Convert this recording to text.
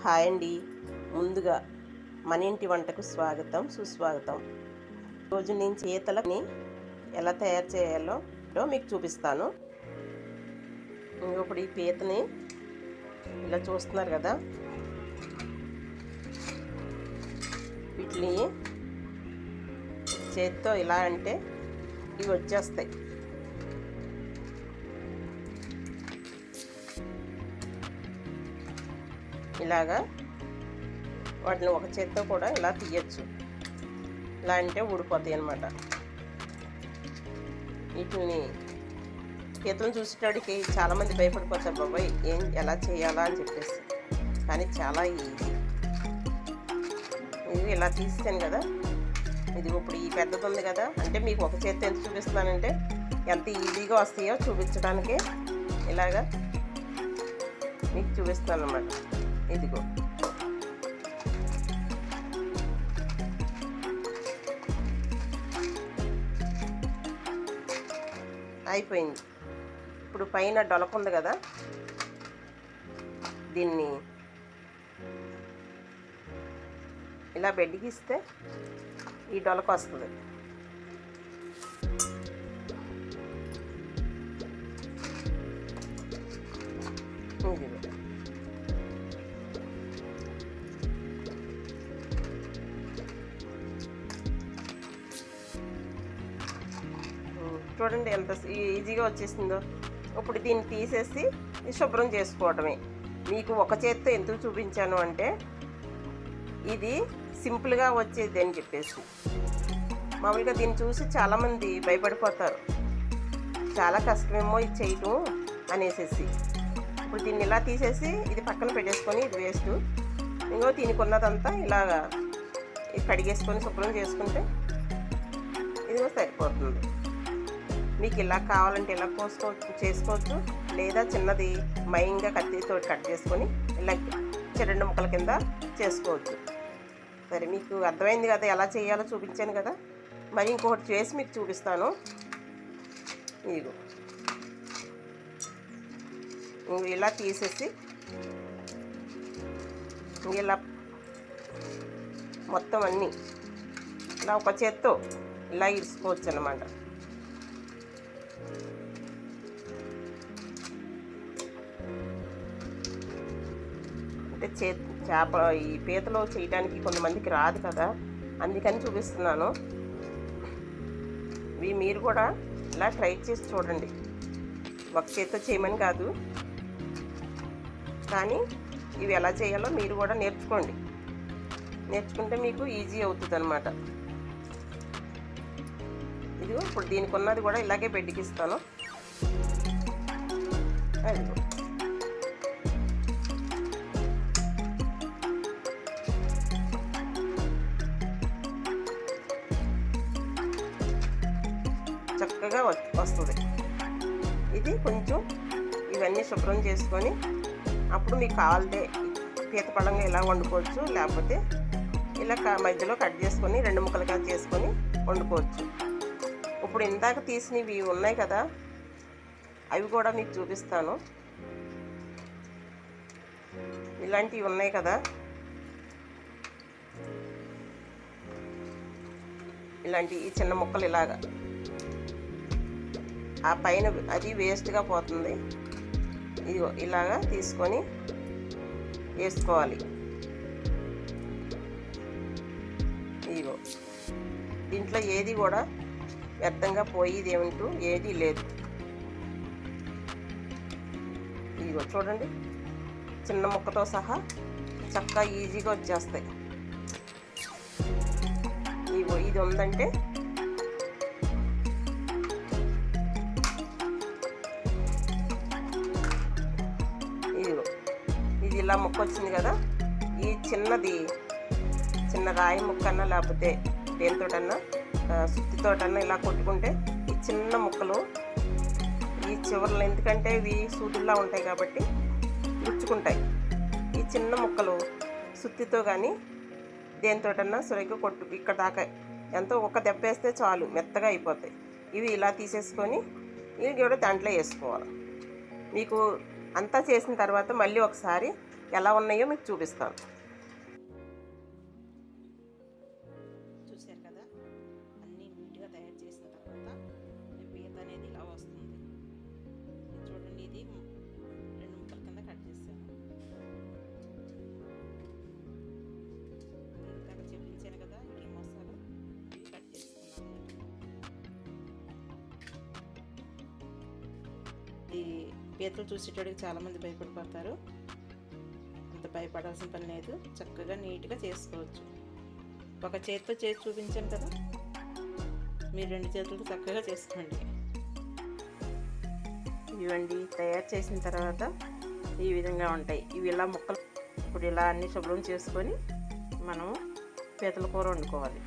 Hi అండి. ముందుగా మన ఇంటి వంటకు స్వాగతం, సుస్వాగతం. రోజు నేను పీతలని ఎలా తయారు చేయాలో మీకు చూపిస్తాను. ఇప్పుడు ఈ పీతని ఇలా చూస్తున్నారు కదా, వీటిని చేతితో ఇలా అంటే ఇవి వచ్చేస్తాయి. ఇలాగా వాటిని ఒక చేత్తో కూడా ఇలా తీయచ్చు. ఇలా అంటే ఊడిపోతాయి అన్నమాట. వీటిని పీతలను చూసేటాడికి చాలామంది భయపడిపోతారు, బాబాయ్ ఎలా చేయాలా అని చెప్పేసి. కానీ చాలా ఈజీ. ఇది ఇలా తీస్తాను కదా, ఇది ఇప్పుడు ఈ పెద్దది ఉంది కదా, అంటే మీకు ఒక చేత్తో ఎంత చూపిస్తున్నానంటే ఎంత ఈజీగా వస్తాయో చూపించడానికి ఇలాగా మీకు చూపిస్తాను అన్నమాట. ఇదిగో అయిపోయింది. ఇప్పుడు పైన డొలక ఉంది కదా, దీన్ని ఇలా బెడ్కి ఇస్తే ఈ డొలక వస్తుంది. చూడండి ఎంత ఈజీగా వచ్చేసిందో. ఇప్పుడు దీన్ని తీసేసి శుభ్రం చేసుకోవడమే. మీకు ఒక చేత్తో ఎందుకు చూపించాను అంటే ఇది సింపుల్గా వచ్చేది అని చెప్పేసి. మామూలుగా దీన్ని చూసి చాలామంది భయపడిపోతారు, చాలా కష్టమేమో ఇది చేయటం అనేసి. ఇప్పుడు దీన్ని ఇలా తీసేసి ఇది పక్కన పెట్టేసుకొని, ఇది వేస్ట్. ఇంకో దీనికి ఉన్నదంతా ఇలాగా కడిగేసుకొని శుభ్రం చేసుకుంటే ఇదిగో సరిపోతుంది. మీకు ఇలా కావాలంటే ఇలా చేసుకోవచ్చు, లేదా చిన్నది మైన్గా కత్తితో కట్ చేసుకొని ఇలా రెండు ముక్కల కింద చేసుకోవచ్చు. సరే, మీకు అర్థమైంది కదా ఎలా చేయాలో చూపించాను కదా. మరి ఇంకొకటి చేసి మీకు చూపిస్తాను. ఇదిగో ఇలా తీసేసి ఇలా మొత్తం అన్నీ ఇలా ఒక చేత్తో ఇలా ఇరుసుకోవచ్చు అన్నమాట. అంటే చేప ఈ పీతలో చేయడానికి కొంతమందికి రాదు కదా, అందుకని చూపిస్తున్నాను. ఇవి మీరు కూడా ఇలా ట్రై చేసి చూడండి. ఒక చేత్తో చేయమని కాదు, కానీ ఇవి ఎలా చేయాలో మీరు కూడా నేర్చుకోండి. నేర్చుకుంటే మీకు ఈజీ అవుతుంది అన్నమాట. ఇదిగో ఇప్పుడు దీనికి ఉన్నది కూడా ఇలాగే బెడ్కిస్తాను. అదిగో చక్కగా వస్తుంది. ఇది కొంచెం ఇవన్నీ శుభ్రం చేసుకొని అప్పుడు మీకు కావాలంటే పీత పళ్ళంగా ఇలా వండుకోవచ్చు, లేకపోతే ఇలా మధ్యలో కట్ చేసుకొని రెండు ముక్కలుగా చేసుకొని వండుకోవచ్చు. ఇప్పుడు ఇందాక తీసినవి ఉన్నాయి కదా, అవి కూడా మీకు చూపిస్తాను. ఇలాంటివి ఉన్నాయి కదా, ఇలాంటి ఈ చిన్న ముక్కలు ఇలాగా ఆ పైన అది వేస్ట్గా పోతుంది. ఇదిగో ఇలాగా తీసుకొని వేసుకోవాలి. ఇదిగో దీంట్లో ఏది కూడా వ్యర్థంగా పోయేది ఏమంటూ ఏది లేదు. ఇదిగో చూడండి, చిన్న ముక్కతో సహా చక్కగా ఈజీగా వచ్చేస్తాయి. ఇదిగో ఇది ఉందంటే ఇది ఇలా ముక్క వచ్చింది కదా, ఈ చిన్న రాయి ముక్కన్నా లేకపోతే దేనితోటన్నా సుత్తితోటన్నా ఇలా కొట్టుకుంటే ఈ చిన్న ముక్కలు ఈ చివర్లు, ఎందుకంటే ఇవి సూదుల్లా ఉంటాయి కాబట్టి గుచ్చుకుంటాయి. ఈ చిన్న ముక్కలు సుత్తితో కానీ దేనితోటన్నా సరిగ్గా ఇక్కడ దాకా ఎంతో ఒక దెబ్బ వేస్తే చాలు, మెత్తగా అయిపోతాయి. ఇవి ఇలా తీసేసుకొని ఇవి కూడా దాంట్లో వేసుకోవాలి. మీకు అంతా చేసిన తర్వాత మళ్ళీ ఒకసారి ఎలా ఉన్నాయో మీకు చూపిస్తాను. చూశారు కదా, అన్నీ నీట్గా తయారు చేసిన తర్వాత పీత అనేది ఇలా వస్తుంది. చూడండి, ఇది 2 ముక్కల కింద కట్ చేశాను. ఇందాక చూపించాను కదా, ఇడ్లీ మసాలా కట్ చేసుకున్నాను. ఈ పీతలు చూసేటోడికి చాలామంది భయపడిపోతారు. అంత భయపడాల్సిన పని లేదు, చక్కగా నీట్గా చేసుకోవచ్చు. ఒక చేతితో చేసి చూపించాను కదా, మీరు 2 చేతులతో చక్కగా చేసుకోండి. ఇవండి తయారు చేసిన తర్వాత ఈ విధంగా ఉంటాయి. ఇవి ఇలా ముక్కలు ఇప్పుడు ఇలా అన్ని శుభ్రం చేసుకొని మనం పీతల కూర వండుకోవాలి.